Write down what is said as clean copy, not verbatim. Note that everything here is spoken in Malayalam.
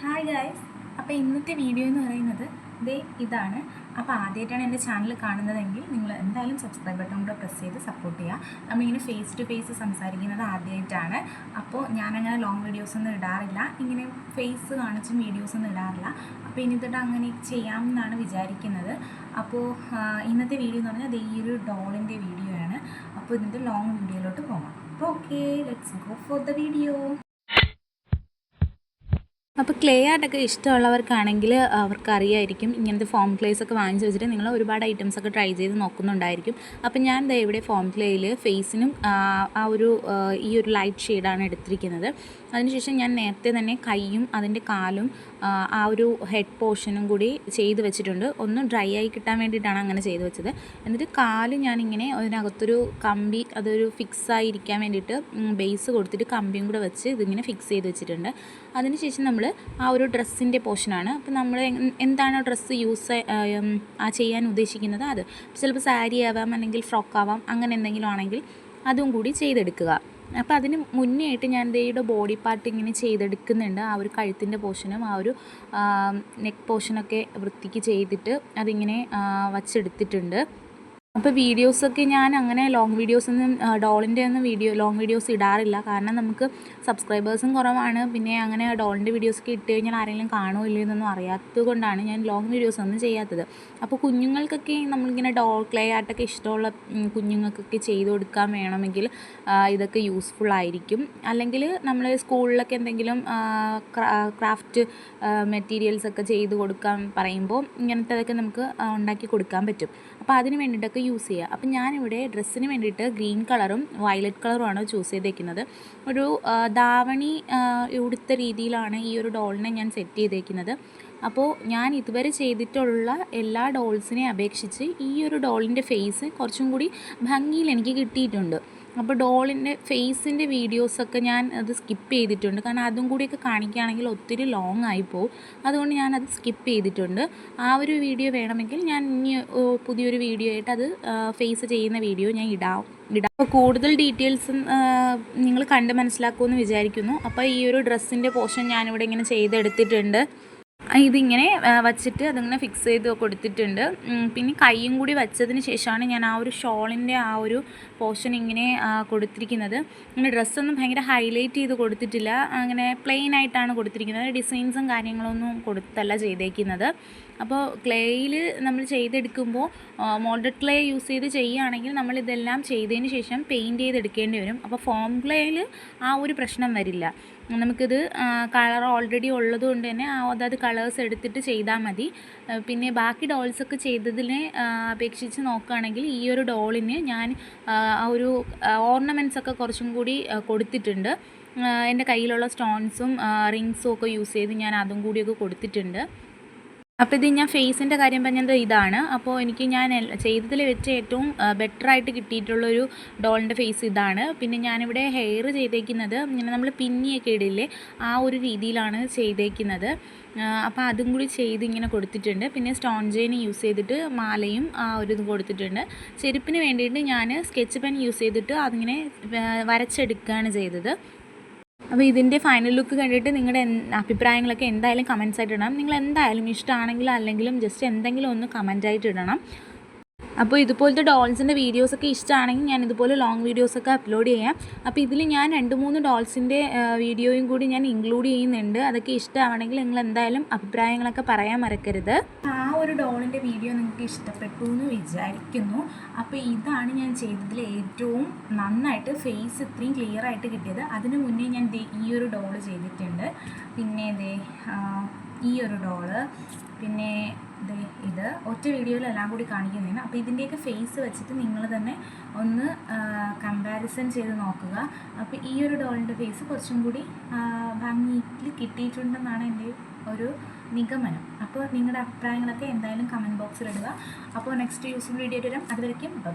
Hi guys. അപ്പോൾ ഇന്നത്തെ വീഡിയോ എന്ന് പറയുന്നത് ഇതാണ്. അപ്പോൾ ആദ്യമായിട്ടാണ് എൻ്റെ ചാനൽ കാണുന്നതെങ്കിൽ നിങ്ങൾ എന്തായാലും സബ്സ്ക്രൈബ് ബട്ടൺ കൂടെ പ്രസ് ചെയ്ത് സപ്പോർട്ട് ചെയ്യുക. നമ്മളിങ്ങനെ ഫേസ് ടു ഫേസ് സംസാരിക്കുന്നത് ആദ്യമായിട്ടാണ്. അപ്പോൾ ഞാനങ്ങനെ ലോങ് വീഡിയോസൊന്നും ഇടാറില്ല, ഇങ്ങനെ ഫേസ് കാണിച്ചും വീഡിയോസൊന്നും ഇടാറില്ല. അപ്പോൾ ഇനി തൊട്ട് അങ്ങനെ ചെയ്യാമെന്നാണ് വിചാരിക്കുന്നത്. അപ്പോൾ ഇന്നത്തെ വീഡിയോ എന്ന് പറഞ്ഞാൽ ഈ ഒരു ഡോളിൻ്റെ വീഡിയോ ആണ്. അപ്പോൾ ഇതിൻ്റെ ലോങ് വീഡിയോയിലോട്ട് പോകാം. അപ്പോൾ okay, let's go for the video. അപ്പോൾ ക്ലേ ആർട്ടൊക്കെ ഇഷ്ടമുള്ളവർക്കാണെങ്കിൽ അവർക്കറിയായിരിക്കും. ഇങ്ങനത്തെ ഫോം ക്ലേസ് ഒക്കെ വാങ്ങിച്ച് വെച്ചിട്ട് നിങ്ങൾ ഒരുപാട് ഐറ്റംസൊക്കെ ട്രൈ ചെയ്ത് നോക്കുന്നുണ്ടായിരിക്കും. അപ്പോൾ ഞാൻ ഇവിടെ ഫോം ക്ലേയിൽ ഫേസിനും ഈ ഒരു ലൈറ്റ് ഷെയ്ഡാണ് എടുത്തിരിക്കുന്നത്. അതിനുശേഷം ഞാൻ നേരത്തെ തന്നെ കൈയും അതിൻ്റെ കാലും ആ ഒരു ഹെഡ് പോർഷനും കൂടി ചെയ്ത് വെച്ചിട്ടുണ്ട്. ഒന്ന് ഡ്രൈ ആയി കിട്ടാൻ വേണ്ടിയിട്ടാണ് അങ്ങനെ ചെയ്ത് വെച്ചത്. എന്നിട്ട് കാല് ഞാനിങ്ങനെ അതിനകത്തൊരു കമ്പി, അതൊരു ഫിക്സായിരിക്കാൻ വേണ്ടിയിട്ട് ബേസ് കൊടുത്തിട്ട് കമ്പിയും കൂടെ വെച്ച് ഇതിങ്ങനെ ഫിക്സ് ചെയ്ത് വെച്ചിട്ടുണ്ട്. അതിനുശേഷം നമ്മൾ ആ ഒരു ഡ്രസ്സിൻ്റെ പോർഷനാണ്. അപ്പോൾ നമ്മൾ എന്താണോ ഡ്രസ്സ് ചെയ്യാൻ ഉദ്ദേശിക്കുന്നത് അത് ചിലപ്പോൾ സാരി ആവാം, അല്ലെങ്കിൽ ഫ്രോക്കാവാം, അങ്ങനെ എന്തെങ്കിലും ആണെങ്കിൽ അതും കൂടി ചെയ്തെടുക്കുക. അപ്പോൾ അതിന് മുന്നേ ആയിട്ട് ഞാൻ ദയുടെ ബോഡി പാർട്ട് ഇങ്ങനെ ചെയ്തെടുക്കുന്നുണ്ട്. ആ ഒരു കഴുത്തിൻ്റെ പോർഷനും ആ ഒരു നെക്ക് പോർഷനൊക്കെ വൃത്തിക്ക് ചെയ്തിട്ട് അതിങ്ങനെ വച്ചെടുത്തിട്ടുണ്ട്. അപ്പോൾ വീഡിയോസൊക്കെ ഞാൻ അങ്ങനെ ലോങ് വീഡിയോസൊന്നും ഡോളിൻ്റെ ഒന്നും ലോങ് വീഡിയോസ് ഇടാറില്ല. കാരണം നമുക്ക് സബ്സ്ക്രൈബേഴ്സും കുറവാണ്. പിന്നെ അങ്ങനെ ഡോളിൻ്റെ വീഡിയോസൊക്കെ ഇട്ട് കഴിഞ്ഞാൽ ആരെങ്കിലും കാണുമോ ഇല്ലയോ എന്നൊന്നും അറിയാത്തത് കൊണ്ടാണ് ഞാൻ ലോങ് വീഡിയോസൊന്നും ചെയ്യാത്തത്. അപ്പോൾ കുഞ്ഞുങ്ങൾക്കൊക്കെ നമ്മളിങ്ങനെ ക്ലേ ആർട്ടൊക്കെ ഇഷ്ടമുള്ള കുഞ്ഞുങ്ങൾക്കൊക്കെ ചെയ്ത് കൊടുക്കാൻ വേണമെങ്കിൽ ഇതൊക്കെ യൂസ്ഫുൾ ആയിരിക്കും. അല്ലെങ്കിൽ നമ്മൾ സ്കൂളിലൊക്കെ എന്തെങ്കിലും ക്രാഫ്റ്റ് മെറ്റീരിയൽസൊക്കെ ചെയ്ത് കൊടുക്കാൻ പറയുമ്പോൾ ഇങ്ങനത്തതൊക്കെ നമുക്ക് ഉണ്ടാക്കി കൊടുക്കാൻ പറ്റും. അപ്പോൾ അതിന് വേണ്ടിയിട്ടൊക്കെ യൂസ് ചെയ്യുക. അപ്പം ഞാനിവിടെ ഡ്രസ്സിന് വേണ്ടിയിട്ട് ഗ്രീൻ കളറും വയലറ്റ് കളറുമാണ് ചൂസ് ചെയ്തേക്കുന്നത്. ഒരു ധാവണി ഉടുത്ത രീതിയിലാണ് ഈ ഒരു ഡോളിനെ ഞാൻ സെറ്റ് ചെയ്തേക്കുന്നത്. അപ്പോൾ ഞാൻ ഇതുവരെ ചെയ്തിട്ടുള്ള എല്ലാ ഡോൾസിനെ അപേക്ഷിച്ച് ഈ ഒരു ഡോളിൻ്റെ ഫേസ് കുറച്ചും കൂടി ഭംഗിയിൽ എനിക്ക് കിട്ടിയിട്ടുണ്ട്. അപ്പോൾ ഡോളിൻ്റെ ഫേസിൻ്റെ വീഡിയോസൊക്കെ ഞാൻ അത് സ്കിപ്പ് ചെയ്തിട്ടുണ്ട്. കാരണം അതും കൂടിയൊക്കെ കാണിക്കുകയാണെങ്കിൽ ഒത്തിരി ലോങ് ആയിപ്പോവും. അതുകൊണ്ട് ഞാനത് സ്കിപ്പ് ചെയ്തിട്ടുണ്ട്. ആ ഒരു വീഡിയോ വേണമെങ്കിൽ ഞാൻ ഇനി പുതിയൊരു വീഡിയോ ആയിട്ട് അത് ഫേസ് ചെയ്യുന്ന വീഡിയോ ഞാൻ ഇടാം. അപ്പോൾ കൂടുതൽ ഡീറ്റെയിൽസും നിങ്ങൾ കണ്ട് മനസ്സിലാക്കുമെന്ന് വിചാരിക്കുന്നു. അപ്പോൾ ഈ ഒരു ഡ്രസ്സിൻ്റെ പോർഷൻ ഞാനിവിടെ ഇങ്ങനെ ചെയ്തെടുത്തിട്ടുണ്ട്. ഇതിങ്ങനെ വച്ചിട്ട് അതിങ്ങനെ ഫിക്സ് ചെയ്ത് കൊടുത്തിട്ടുണ്ട്. പിന്നെ കൈയും കൂടി വച്ചതിന് ശേഷമാണ് ഞാൻ ആ ഒരു ഷോളിൻ്റെ ആ ഒരു പോർഷൻ ഇങ്ങനെ കൊടുത്തിരിക്കുന്നത്. ഇങ്ങനെ ഡ്രസ്സൊന്നും ഭയങ്കര ഹൈലൈറ്റ് ചെയ്ത് കൊടുത്തിട്ടില്ല, അങ്ങനെ പ്ലെയിൻ ആയിട്ടാണ് കൊടുത്തിരിക്കുന്നത്. ഡിസൈൻസും കാര്യങ്ങളൊന്നും കൊടുത്തല്ല ചെയ്തേക്കുന്നത്. അപ്പോൾ ക്ലേയിൽ നമ്മൾ ചെയ്തെടുക്കുമ്പോൾ മോൾഡഡ് ക്ലേ യൂസ് ചെയ്ത് ചെയ്യുകയാണെങ്കിൽ നമ്മളിതെല്ലാം ചെയ്തതിന് ശേഷം പെയിൻറ്റ് ചെയ്തെടുക്കേണ്ടി വരും. അപ്പോൾ ഫോം ക്ലേയിൽ ആ ഒരു പ്രശ്നം വരില്ല. നമുക്കിത് കളർ ഓൾറെഡി ഉള്ളത് കൊണ്ട് തന്നെ അതായത് കളേഴ്സ് എടുത്തിട്ട് ചെയ്താൽ മതി. പിന്നെ ബാക്കി ഡോൾസൊക്കെ ചെയ്തതിനെ അപേക്ഷിച്ച് നോക്കുകയാണെങ്കിൽ ഈ ഒരു ഡോളിന് ഞാൻ ആ ഒരു ഓർണമെൻറ്റ്സൊക്കെ കുറച്ചും കൂടി കൊടുത്തിട്ടുണ്ട്. എൻ്റെ കയ്യിലുള്ള സ്റ്റോൺസും റിങ്സും ഒക്കെ യൂസ് ചെയ്ത് ഞാൻ അതും കൂടിയൊക്കെ കൊടുത്തിട്ടുണ്ട്. അപ്പോൾ ഇത് ഞാൻ ഫേസിൻ്റെ കാര്യം പറഞ്ഞത് ഇതാണ്. അപ്പോൾ എനിക്ക് ഞാൻ ചെയ്തതിൽ വെച്ച് ഏറ്റവും ബെറ്ററായിട്ട് കിട്ടിയിട്ടുള്ളൊരു ഡോളിൻ്റെ ഫേസ് ഇതാണ്. പിന്നെ ഞാനിവിടെ ഹെയർ ചെയ്തേക്കുന്നത് ഇങ്ങനെ നമ്മൾ പിന്നിയൊക്കെ ഇടില്ലേ, ആ ഒരു രീതിയിലാണ് ചെയ്തേക്കുന്നത്. അപ്പോൾ അതും കൂടി ചെയ്ത് ഇങ്ങനെ കൊടുത്തിട്ടുണ്ട്. പിന്നെ സ്റ്റോൺ ചെയിൻ യൂസ് ചെയ്തിട്ട് മാലയും ആ ഒരു ഇത് കൊടുത്തിട്ടുണ്ട്. ചെരുപ്പിന് വേണ്ടിയിട്ട് ഞാൻ സ്കെച്ച് പെൻ യൂസ് ചെയ്തിട്ട് അതിങ്ങനെ വരച്ചെടുക്കുകയാണ് ചെയ്തത്. അപ്പോൾ ഇതിൻ്റെ ഫൈനൽ ലുക്ക് കണ്ടിട്ട് നിങ്ങളുടെ അഭിപ്രായങ്ങളൊക്കെ എന്തായാലും കമൻസ് ആയിട്ട് ഇടണം. നിങ്ങൾ എന്തായാലും ഇഷ്ടമാണെങ്കിലും അല്ലെങ്കിലും ജസ്റ്റ് എന്തെങ്കിലും ഒന്ന് കമൻറ്റായിട്ട് ഇടണം. അപ്പോൾ ഇതുപോലത്തെ ഡോൾസിൻ്റെ വീഡിയോസൊക്കെ ഇഷ്ടമാണെങ്കിൽ ഞാൻ ഇതുപോലെ ലോങ് വീഡിയോസൊക്കെ അപ്ലോഡ് ചെയ്യാം. അപ്പോൾ ഇതിൽ ഞാൻ 2-3 ഡോൾസിൻ്റെ വീഡിയോയും കൂടി ഞാൻ ഇൻക്ലൂഡ് ചെയ്യുന്നുണ്ട്. അതൊക്കെ ഇഷ്ടമാണെങ്കിൽ നിങ്ങൾ എന്തായാലും അഭിപ്രായങ്ങളൊക്കെ പറയാൻ മറക്കരുത്. ആ ഒരു ഡോളിൻ്റെ വീഡിയോ നിങ്ങൾക്ക് ഇഷ്ടപ്പെട്ടു എന്ന് വിചാരിക്കുന്നു. അപ്പോൾ ഇതാണ് ഞാൻ ചെയ്തതിൽ ഏറ്റവും നന്നായിട്ട് ഫേസ് ഇത്രയും ക്ലിയർ ആയിട്ട് കിട്ടിയത്. അതിന് മുന്നേ ഞാൻ ഈ ഒരു ഡോള് ചെയ്തിട്ടുണ്ട്. പിന്നെ ഈ ഒരു ഡോള്, പിന്നെ ഇത് ഒറ്റ വീഡിയോയിലെല്ലാം കൂടി കാണിക്കുന്നതാണ്. അപ്പോൾ ഇതിൻ്റെയൊക്കെ ഫേസ് വെച്ചിട്ട് നിങ്ങൾ തന്നെ ഒന്ന് കമ്പാരിസൺ ചെയ്ത് നോക്കുക. അപ്പോൾ ഈ ഒരു ഡോളിൻ്റെ ഫേസ് കുറച്ചും കൂടി ഭംഗിയിൽ കിട്ടിയിട്ടുണ്ടെന്നാണ് എൻ്റെ ഒരു നിഗമനം. അപ്പോൾ നിങ്ങളുടെ അഭിപ്രായങ്ങളൊക്കെ എന്തായാലും കമൻറ്റ് ബോക്സിലിടുക. അപ്പോൾ നെക്സ്റ്റ് യൂസ്ഫുൾ വീഡിയോ വരും. അതുവരയ്ക്കും ബൈ.